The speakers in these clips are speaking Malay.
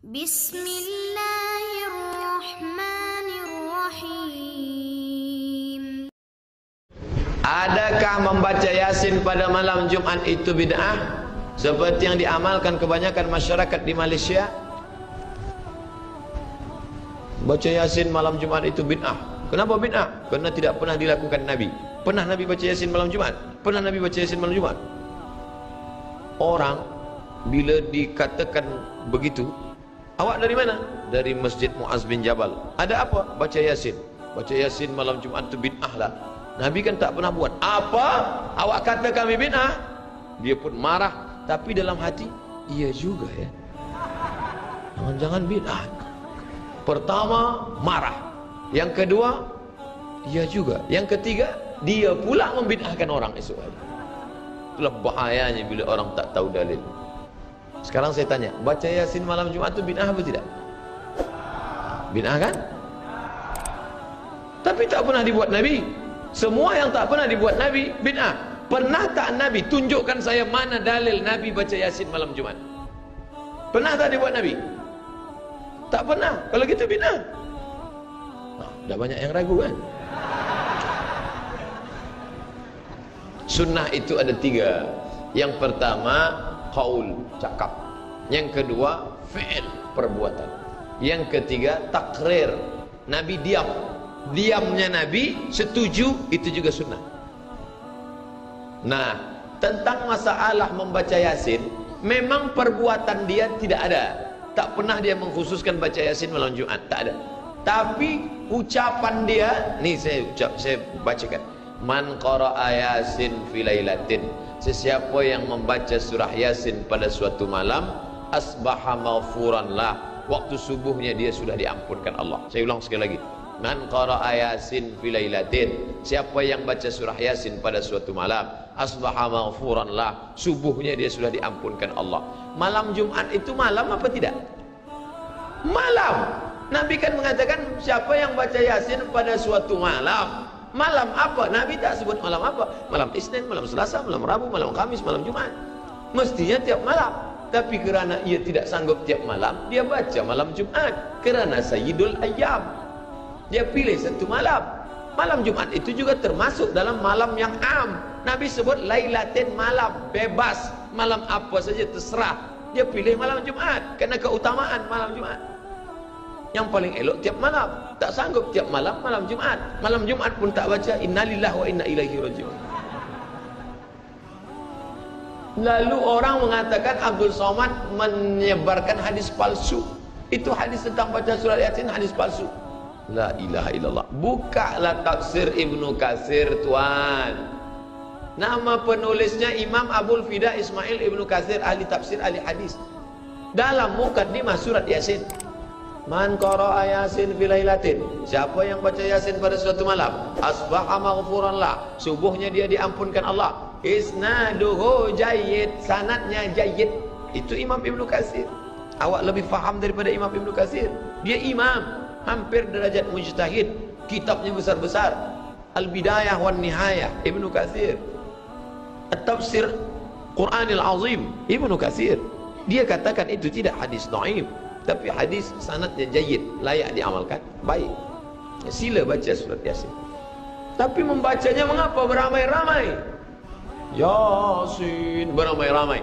Bismillahirrahmanirrahim. Adakah membaca Yasin pada malam Jumat itu bid'ah? Seperti yang diamalkan kebanyakan masyarakat di Malaysia. Baca Yasin malam Jumat itu bid'ah. Kenapa bid'ah? Karena tidak pernah dilakukan Nabi. Pernah Nabi baca Yasin malam Jumat? Pernah Nabi baca Yasin malam Jumat? Orang bila dikatakan begitu, awak dari mana? Dari Masjid Muaz bin Jabal. Ada apa? Baca Yasin. Baca Yasin malam Jumat itu bid'ah lah. Nabi kan tak pernah buat. Apa? Awak kata kami bid'ah? Dia pun marah. Tapi dalam hati, iya juga ya. Jangan-jangan bid'ah. Pertama, marah. Yang kedua, iya juga. Yang ketiga, dia pula membid'ahkan orang esok hari. Itulah bahayanya bila orang tak tahu dalil. Sekarang saya tanya, baca Yasin malam Jumat itu bid'ah apa tidak? Bid'ah kan? Tapi tak pernah dibuat Nabi. Semua yang tak pernah dibuat Nabi, bid'ah. Pernah tak Nabi tunjukkan saya mana dalil Nabi baca Yasin malam Jumat? Pernah tak dibuat Nabi? Tak pernah. Kalau gitu bid'ah. Dah banyak yang ragu kan? Sunnah itu ada 3. Yang pertama, qaul, cakap. Yang kedua, fi'il, perbuatan. Yang ketiga, takrir. Nabi diam. Diamnya Nabi setuju, itu juga sunnah. Nah, tentang masalah membaca Yasin, memang perbuatan dia tidak ada. Tak pernah dia mengkhususkan baca Yasin malam Jumat, tak ada. Tapi ucapan dia, nih saya bacakan. Man qara'a Yasin fi lailatin. Sesiapa yang membaca surah Yasin pada suatu malam, asbaha maghfuran lah. Waktu subuhnya dia sudah diampunkan Allah. Saya ulang sekali lagi. Man qara'a Yasin fi lailatin. Siapa yang baca surah Yasin pada suatu malam, asbaha maghfuran lah. Subuhnya dia sudah diampunkan Allah. Malam Jumat itu malam apa tidak? Malam. Nabi kan mengatakan siapa yang baca Yasin pada suatu malam. Malam apa? Nabi tak sebut malam apa. Malam Isnin, malam Selasa, malam Rabu, malam Kamis, malam Jumat. Mestinya tiap malam. Tapi kerana ia tidak sanggup tiap malam, dia baca malam Jumat. Kerana Sayyidul Ayyam, dia pilih satu malam. Malam Jumat itu juga termasuk dalam malam yang am. Nabi sebut lailatin, malam bebas. Malam apa saja terserah. Dia pilih malam Jumat kerana keutamaan malam Jumat. Yang paling elok tiap malam. Tak sanggup tiap malam, malam Jumat. Malam Jumat pun tak baca innalillahi wa inna ilaihi raji'un. Lalu orang mengatakan Abdul Somad menyebarkan hadis palsu. Itu hadis tentang baca surat Yasin, hadis palsu. La ilaha illallah. Bukalah tafsir Ibnu Katsir, tuan. Nama penulisnya Imam Abul Fida Ismail Ibnu Katsir, ahli tafsir, ahli hadis. Dalam mukaddimah surat Yasin, man qara'a Yasin fi lailatin. Siapa yang baca Yasin pada suatu malam, asbaha maghfuran lah. Subuhnya dia diampunkan Allah. Isnaduhu jayyid, sanadnya jayyid. Itu Imam Ibnu Katsir. Awak lebih faham daripada Imam Ibnu Katsir. Dia imam, hampir derajat mujtahid. Kitabnya besar-besar. Al-Bidayah wan Nihayah Ibnu Katsir. At-Tafsir Quranil Azim Ibnu Katsir. Dia katakan itu tidak hadis dhaif, tapi hadis sanadnya jayyid, layak diamalkan. Baik. Sila baca surat Yasin. Tapi membacanya mengapa beramai-ramai? Yasin beramai-ramai.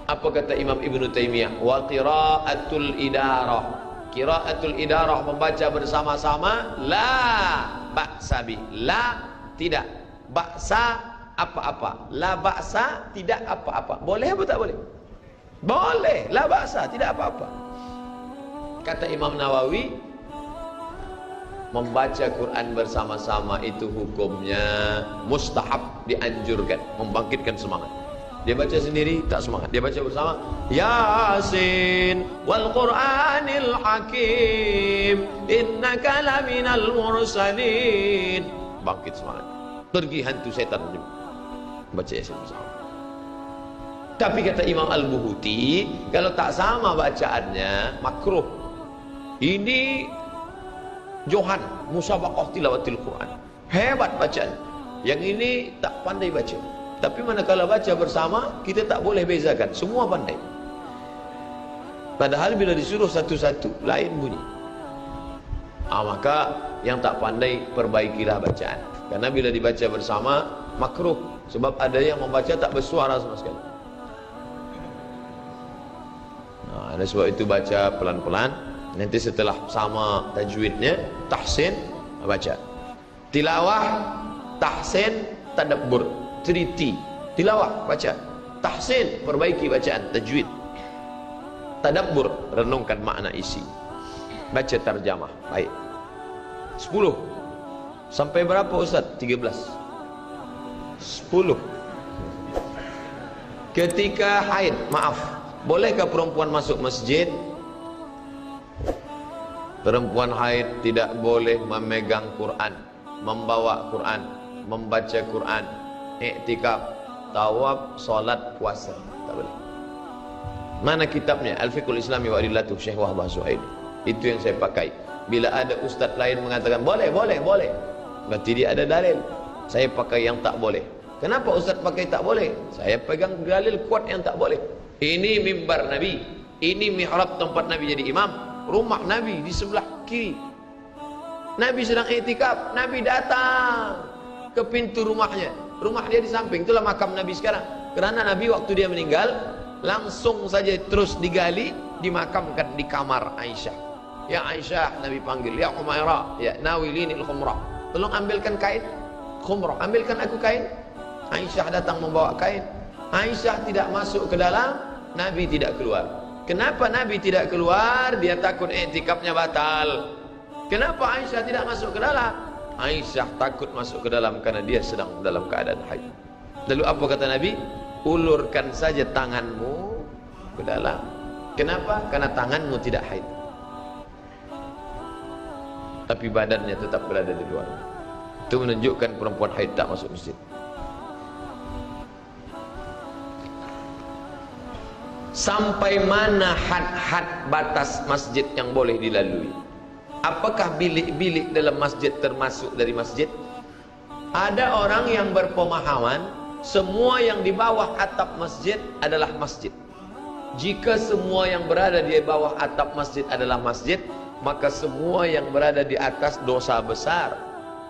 Apa kata Imam Ibnu Taimiyah? Wa qiraatul idarah. Qiraatul idarah, membaca bersama-sama, la ba'sa bi. La tidak. Ba'sa apa-apa. La ba'sa tidak apa-apa. Boleh apa tak boleh? Boleh. La ba'sa tidak apa-apa. Kata Imam Nawawi, membaca Quran bersama-sama itu hukumnya mustahab, dianjurkan, membangkitkan semangat. Dia baca sendiri tak semangat, dia baca bersama, Yasin wal Qur'anil Hakim innaka laminal mursalin. Bangkit semangat, pergi hantu setan baca Yasin bersama. Tapi kata Imam Al-Buhuti, kalau tak sama bacaannya makruh. Ini Johan musabaqah tilawatil Quran, hebat bacaan. Yang ini tak pandai baca. Tapi manakala baca bersama, kita tak boleh bezakan, semua pandai. Padahal bila disuruh satu-satu lain bunyi. Maka yang tak pandai perbaikilah bacaan. Karena bila dibaca bersama makruh, sebab ada yang membaca tak bersuara sama sekali. Oleh sebab itu baca pelan-pelan. Nanti setelah sama tajwidnya, tahsin, baca. Tilawah, tahsin, tadabbur, 3T. Tilawah, baca. Tahsin, perbaiki bacaan, tajwid. Tadabbur, renungkan makna isi. Baca tarjamah, baik. 10. Sampai berapa Ustaz? 13. 10. Ketika haid, maaf, bolehkah perempuan masuk masjid? Perempuan haid tidak boleh memegang Quran, membawa Quran, membaca Quran, iktikaf, tawaf, solat, puasa. Tak boleh. Mana kitabnya? Al-Fiqhul Islami wa Adillatuh Syekh Wahbah Suhaili. Itu yang saya pakai. Bila ada ustaz lain mengatakan boleh, berarti dia ada dalil. Saya pakai yang tak boleh. Kenapa ustaz pakai tak boleh? Saya pegang dalil kuat yang tak boleh. Ini mimbar Nabi, ini mihrab tempat Nabi jadi imam, rumah Nabi di sebelah kiri. Nabi sedang iktikaf, Nabi datang ke pintu rumahnya. Rumah dia di samping, itulah makam Nabi sekarang. Kerana Nabi waktu dia meninggal, langsung saja terus digali, dimakamkan di kamar Aisyah. Ya Aisyah, Nabi panggil, ya Umairah, ya nawilinil khumrah. Tolong ambilkan kain khumrah, ambilkan aku kain. Aisyah datang membawa kain. Aisyah tidak masuk ke dalam, Nabi tidak keluar. Kenapa Nabi tidak keluar? Dia takut iktikafnya batal. Kenapa Aisyah tidak masuk ke dalam? Aisyah takut masuk ke dalam karena dia sedang dalam keadaan haid. Lalu apa kata Nabi? Ulurkan saja tanganmu ke dalam. Kenapa? Karena tanganmu tidak haid, tapi badannya tetap berada di luar. Itu menunjukkan perempuan haid tak masuk masjid. Sampai mana had-had batas masjid yang boleh dilalui? Apakah bilik-bilik dalam masjid termasuk dari masjid? Ada orang yang berpemahaman semua yang di bawah atap masjid adalah masjid. Jika semua yang berada di bawah atap masjid adalah masjid, maka semua yang berada di atas dosa besar.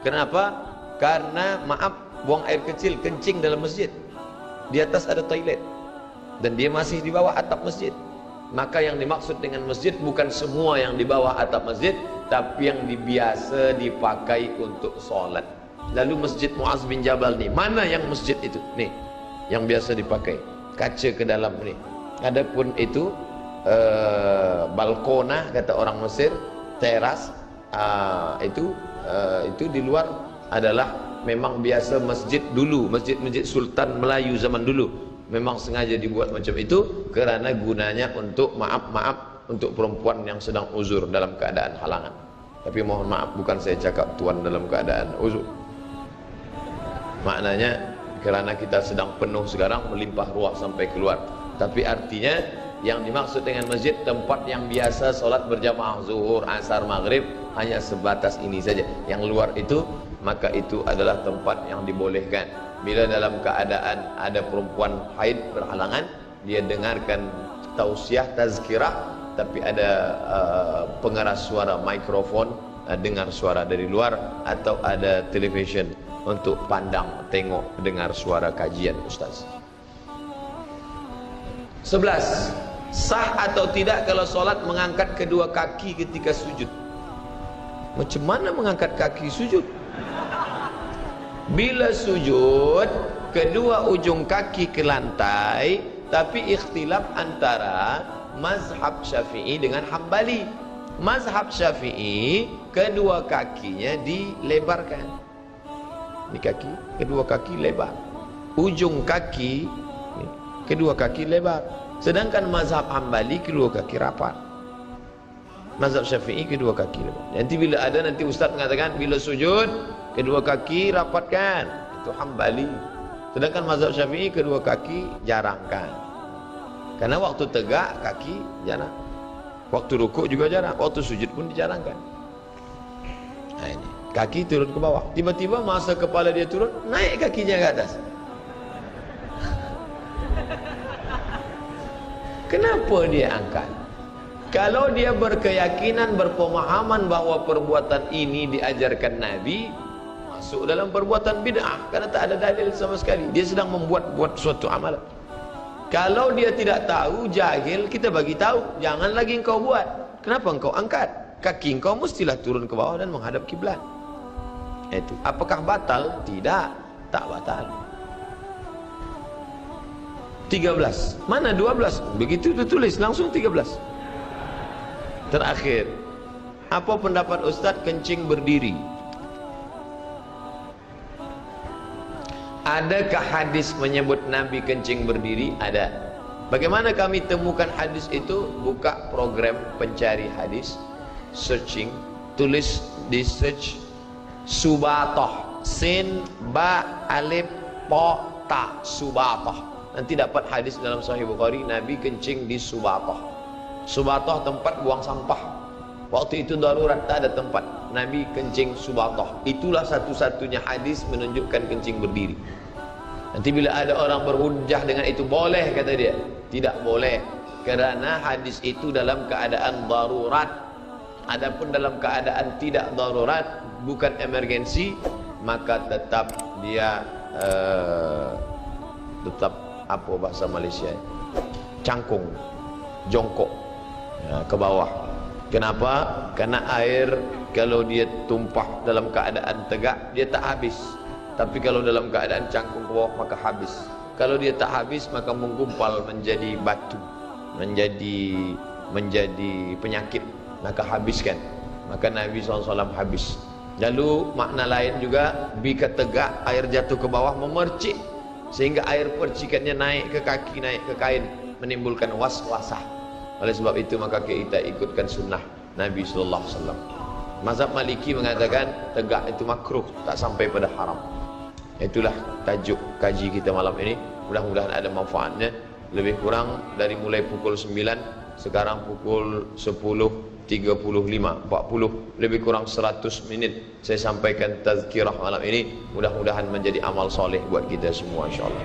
Kenapa? Karena maaf, buang air kecil, kencing dalam masjid. Di atas ada toilet dan dia masih di bawah atap masjid. Maka yang dimaksud dengan masjid bukan semua yang di bawah atap masjid, tapi yang biasa dipakai untuk solat. Lalu masjid Muaz bin Jabal ni, mana yang masjid itu? Nih, yang biasa dipakai, kaca ke dalam ni. Adapun itu balkona kata orang Mesir, teras, itu di luar adalah memang biasa masjid dulu, masjid-masjid Sultan Melayu zaman dulu. Memang sengaja dibuat macam itu kerana gunanya untuk maaf untuk perempuan yang sedang uzur dalam keadaan halangan. Tapi mohon maaf, bukan saya cakap tuan dalam keadaan uzur. Maknanya kerana kita sedang penuh sekarang, melimpah ruah sampai keluar. Tapi artinya yang dimaksud dengan masjid tempat yang biasa solat berjamaah zuhur, asar, maghrib, hanya sebatas ini saja. Yang luar itu, maka itu adalah tempat yang dibolehkan. Bila dalam keadaan ada perempuan haid berhalangan, dia dengarkan tausiah, tazkirah, tapi ada pengeras suara mikrofon, dengar suara dari luar, atau ada television untuk pandang, tengok, dengar suara kajian ustaz. 11. Sah atau tidak kalau solat mengangkat kedua kaki ketika sujud? Macam mana mengangkat kaki sujud? Bila sujud, kedua ujung kaki ke lantai, tapi ikhtilaf antara mazhab Syafi'i dengan Hambali. Mazhab Syafi'i, kedua kakinya dilebarkan. Ini kaki, kedua kaki lebar. Ujung kaki, kedua kaki lebar. Sedangkan mazhab Hambali, kedua kaki rapat. Mazhab Syafi'i, kedua kaki lebar. Nanti bila ada, nanti ustaz mengatakan bila sujud kedua kaki rapatkan, itu Hambali. Sedangkan mazhab Syafi'i kedua kaki jarangkan. Karena waktu tegak kaki jarang, waktu rukuk juga jarang, waktu sujud pun dijarangkan. Nah ini, kaki turun ke bawah. Tiba-tiba masa kepala dia turun, naik kakinya ke atas. Kenapa dia angkat? Kalau dia berkeyakinan, berpemahaman bahwa perbuatan ini diajarkan Nabi, masuk dalam perbuatan bid'ah karena tak ada dalil sama sekali. Dia sedang membuat suatu amalan. Kalau dia tidak tahu, jahil, kita bagi tahu, jangan lagi engkau buat. Kenapa engkau angkat? Kaki engkau mestilah turun ke bawah dan menghadap kiblat. Itu. Apakah batal? Tidak, tak batal. 13. Mana 12? Begitu tulis langsung 13. Terakhir, apa pendapat Ustaz kencing berdiri? Adakah hadis menyebut Nabi kencing berdiri? Ada. Bagaimana kami temukan hadis itu? Buka program pencari hadis, searching, tulis di search Subatoh, sin ba alif po ta, Subatoh. Nanti dapat hadis dalam Sahih Bukhari, Nabi kencing di Subatoh. Subatoh tempat buang sampah. Waktu itu darurat, tak ada tempat. Nabi kencing Subatoh. Itulah satu-satunya hadis menunjukkan kencing berdiri. Nanti bila ada orang berhujjah dengan itu, boleh kata dia. Tidak boleh, kerana hadis itu dalam keadaan darurat. Adapun dalam keadaan tidak darurat, bukan emergensi, maka tetap dia tetap apa bahasa Malaysia, cangkung, jongkok ke bawah. Kenapa? Karena air kalau dia tumpah dalam keadaan tegak, dia tak habis. Tapi kalau dalam keadaan cangkung ke bawah, maka habis. Kalau dia tak habis, maka menggumpal menjadi batu, menjadi penyakit, maka habiskan. Maka Nabi SAW habis. Lalu makna lain juga, bika tegak, air jatuh ke bawah, memercik, sehingga air percikannya naik ke kaki, naik ke kain, menimbulkan was-wasah. Oleh sebab itu maka kita ikutkan sunnah Nabi SAW. Mazhab Maliki mengatakan tegak itu makruh, tak sampai pada haram. Itulah tajuk kaji kita malam ini. Mudah-mudahan ada manfaatnya. Lebih kurang dari mulai pukul 9, sekarang pukul 10.35, 40, lebih kurang 100 menit saya sampaikan tazkirah malam ini. Mudah-mudahan menjadi amal soleh buat kita semua insyaAllah.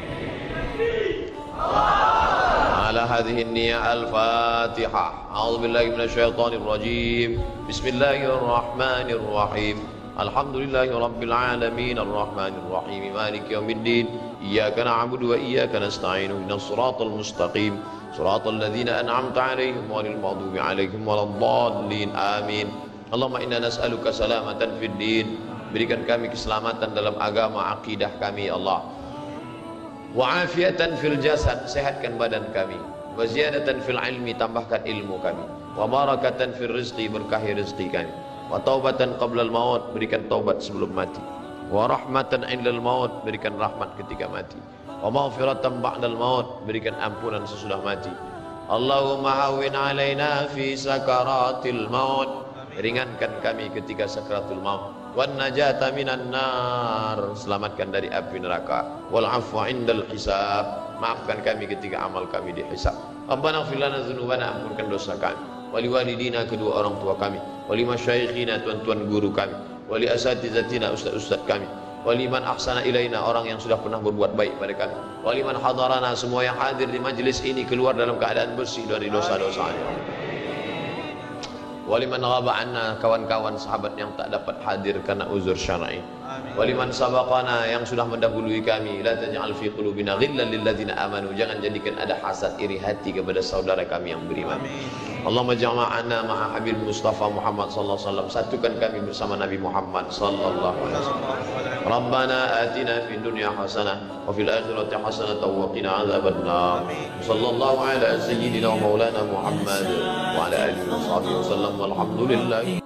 على هذه النية الفاتحة. أعوذ بالله من الشيطان الرجيم. بسم الله الرحمن الرحيم. الحمد لله رب العالمين الرحمن الرحيم مالك يوم الدين. إياك نعبد وإياك نستعين اهدنا الصراط المستقيم صراط الذين أنعمت عليهم غير المغضوب عليهم ولا الضالين آمين. اللهم إنا نسألك سلامة في الدين. Berikan kami keselamatan dalam agama, akidah kami ya Allah. Wa afiatan fil jasad, sehatkan badan kami. Wa ziyadatan fil ilmi, tambahkan ilmu kami. Wa barakatan fil rizqi, berkahi rezeki kami. Wa taubatan qabla al maut, berikan taubat sebelum mati. Wa rahmatan indal maut, berikan rahmat ketika mati. Wa maghfiratan ba'dal maut, berikan ampunan sesudah mati. Allahumma hawwin alaina fi sakaratil maut, ringankan kami ketika sakratul maut. Wan najata minan nar, selamatkan dari api neraka. Wal afwa indal hisab, maafkan kami ketika amal kami dihisab. Rabbana ighfir lana dzunubana, ampunkan dosa kami. Wali walidina, kedua orang tua kami. Wali masyayikhina, tuan-tuan guru kami. Wali asatizatina, ustaz-ustaz kami. Wali man ahsana ilaina, orang yang sudah pernah berbuat baik pada kami. Wali man hadarana, semua yang hadir di majlis ini keluar dalam keadaan bersih dari dosa-dosanya. Waliman ghaba anna, kawan-kawan sahabat yang tak dapat hadir karena uzur syar'i. Waliman sabaqana, yang sudah mendahului kami. La taj'al fi qulubina ghillan lil ladzina amanu, jangan jadikan ada hasad iri hati kepada saudara kami yang beriman. Allahumma jama'ana ma'a Habib Mustafa Muhammad sallallahu alaihi wasallam, satukan kami bersama Nabi Muhammad sallallahu alaihi wasallam. Rabbana atina fid dunya hasanah wa fil akhirati hasanah wa qina adzabannar. Sallallahu ala sayyidina wa maulana Muhammad wa ala alihi wa sahbihi wasallam. Walhamdulillah.